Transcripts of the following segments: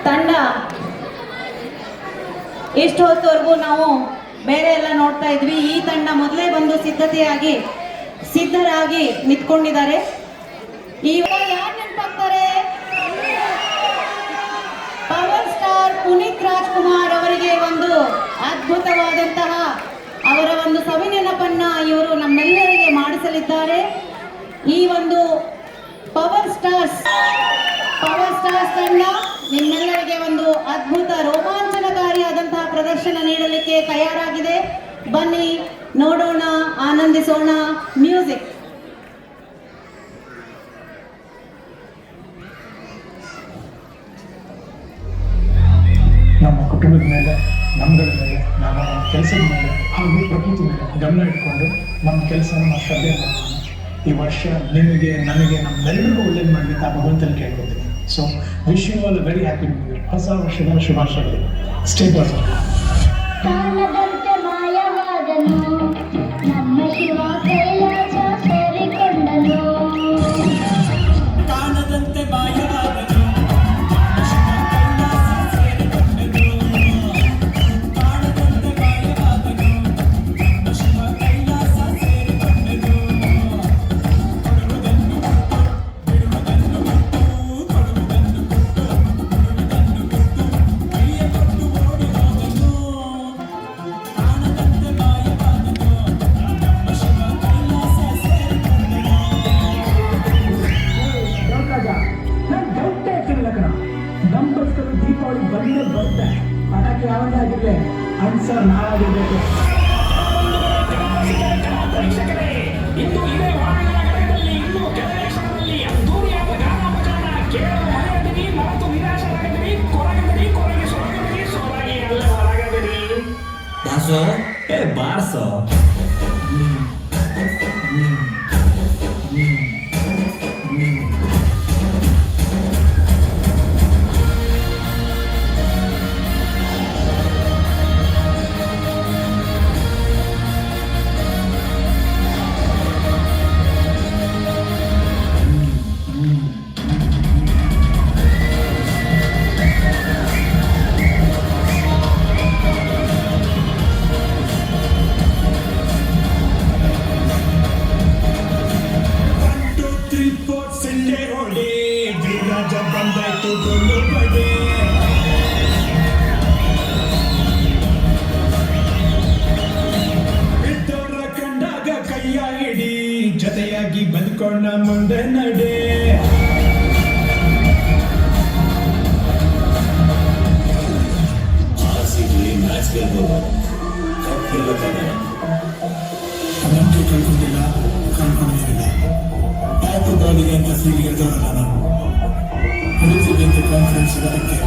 ತಂಡ ಎಷ್ಟು ಹೊತ್ತವರೆಗೂ ನಾವು ಬೇರೆ ಎಲ್ಲ ನೋಡ್ತಾ ಇದ್ವಿ. ಈ ತಂಡ ಮೊದಲೇ ಬಂದು ಸಿದ್ಧರಾಗಿ ನಿಂತ್ಕೊಂಡಿದ್ದಾರೆ. ಯಾರು ನೆನಪಾಗ್ತಾರೆ? ಪವರ್ ಸ್ಟಾರ್ ಪುನೀತ್ ರಾಜ್ಕುಮಾರ್ ಅವರಿಗೆ ಒಂದು ಅದ್ಭುತವಾದಂತಹ ಅವರ ಒಂದು ಸವಿನೆನಪನ್ನ ಇವರು ನಮ್ಮೆಲ್ಲರಿಗೆ ಮಾಡಿಸಲಿದ್ದಾರೆ. ಈ ಒಂದು ಪವರ್ ಸ್ಟಾರ್ಸ್ ತಂಡ ನಿಮ್ಮೆಲ್ಲರಿಗೆ ಒಂದು ಅದ್ಭುತ ರೋಮಾಂಚನಕಾರಿಯಾದಂತಹ ಪ್ರದರ್ಶನ ನೀಡಲಿಕ್ಕೆ ತಯಾರಾಗಿದೆ. ಬನ್ನಿ ನೋಡೋಣ, ಆನಂದಿಸೋಣ. ಮ್ಯೂಸಿಕ್. ನಮ್ಮ ಕುಟುಂಬದ ಮೇಲೆ, ನಮ್ಮಗಳ ಮೇಲೆ, ನಮ್ಮ ಕೆಲಸದ ಮೇಲೆ ಹಾಗೂ ಪ್ರಕೃತಿ ಮೇಲೆ ಗಮನ ಇಟ್ಕೊಂಡು ನಮ್ಮ ಕೆಲಸನ ನಾವು ಶ್ರದ್ಧೆ ಮಾಡೋಣ. ಈ ವರ್ಷ ನಿಮಗೆ, ನನಗೆ, ನಮ್ಮೆಲ್ಲರಿಗೂ ಒಳ್ಳೇದು ಮಾಡಲಿಕ್ಕೆ ಆ ಭಗವಂತನ ಕೇಳ್ಕೊತೀನಿ. So wish you all a very happy new year. ಹೊಸ ವರ್ಷದ ಶುಭಾಶಯಗಳು. Stay positive. ದೀಪಾವಳಿ ಬಂದೇ ಬರುತ್ತೆ. ಪಟಾಕಿ ಯಾವಂದಾಗಿರ್ಲಿ ಅನ್ಸರ್ ನಾವಾಗಿರ್ಬೇಕು. ಬಾರ್ಸೋ ಜೊತೆಯಾಗಿ ಬಂದ್ಕೊಂಡ ಮುಂದೆ ನಡೆ. ನಂಬಿಕೆ ಕಳ್ಕೊಂಡಿಲ್ಲ, ಕಳ್ಕೊಂಡಿರಲಿಲ್ಲ. ಆಯ್ತು ಬಾಲಿಗೆ ಅಂತ ಸೀಗೆ ಹೇಳ್ದವರಲ್ಲ ನಾನು. ಹುಡುಗಿಗೆ ಅಂತ ಕಾನ್ಫಿಡೆನ್ಸ್ ಬರುತ್ತೆ.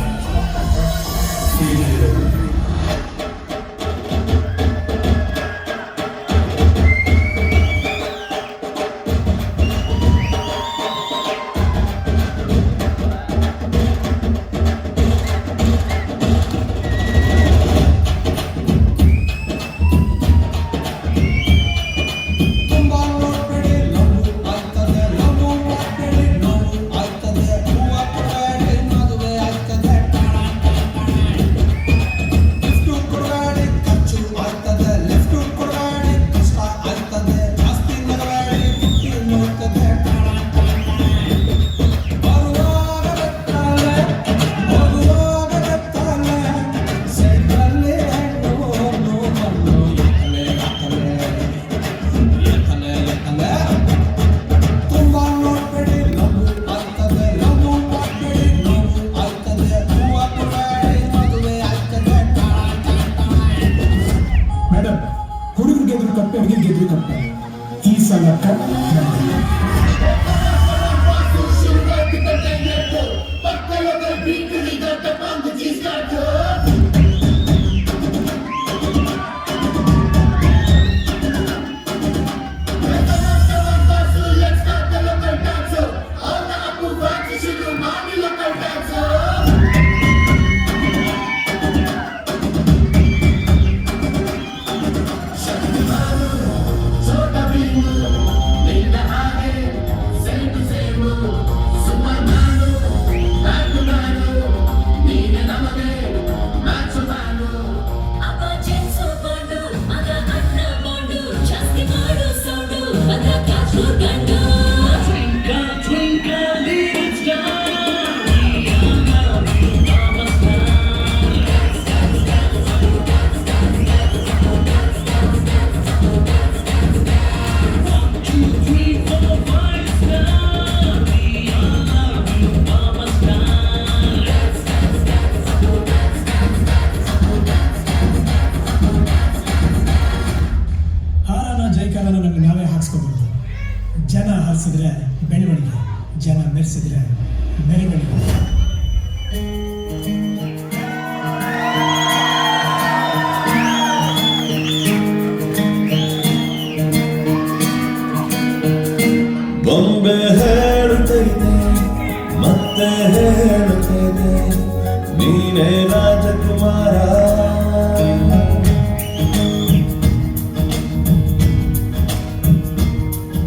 ನೀನೇ ರಾಜಕುಮಾರ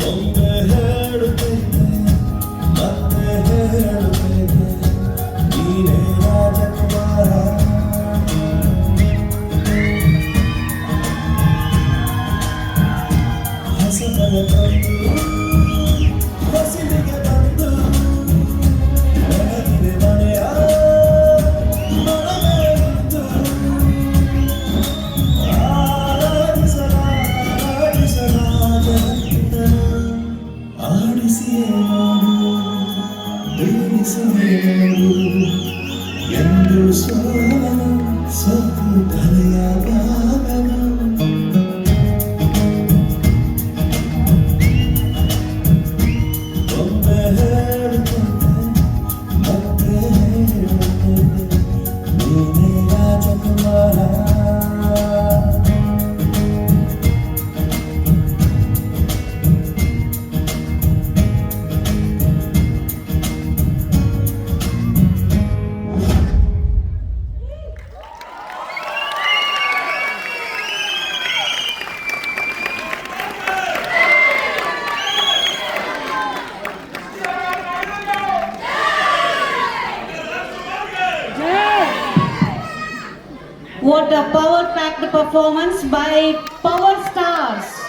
ಒಮ್ಮೆ ಹೇಳುತ್ತೇನೆ ಮತ್ತೆ ಹೇಳುತ್ತೇನೆ ನೀನೇ ರಾಜಕುಮಾರ ಹಸಬಲ ತಂದು ಹಸಿರಿಗೆ ಬಂದು ಬೆಳಗಿನ ಮನೆಯ ಮನಮೇಲಿದ್ದು ಆಡಿಸಿಯೇ ನೋಡು ಬೀಳಿಸಿಯೇ ನೋಡು ಎಂದು ಸೋಲನು ಸತ್ತು ತಲೆಯ ಬಾಗನು ಒಮ್ಮೆ ಹೇಳುತ್ತೇನೆ ಮತ್ತೆ ಹೇಳುತ್ತೇನೆ ನೀನೇ ರಾಜಕುಮಾರ What a power-packed performance by Power Stars.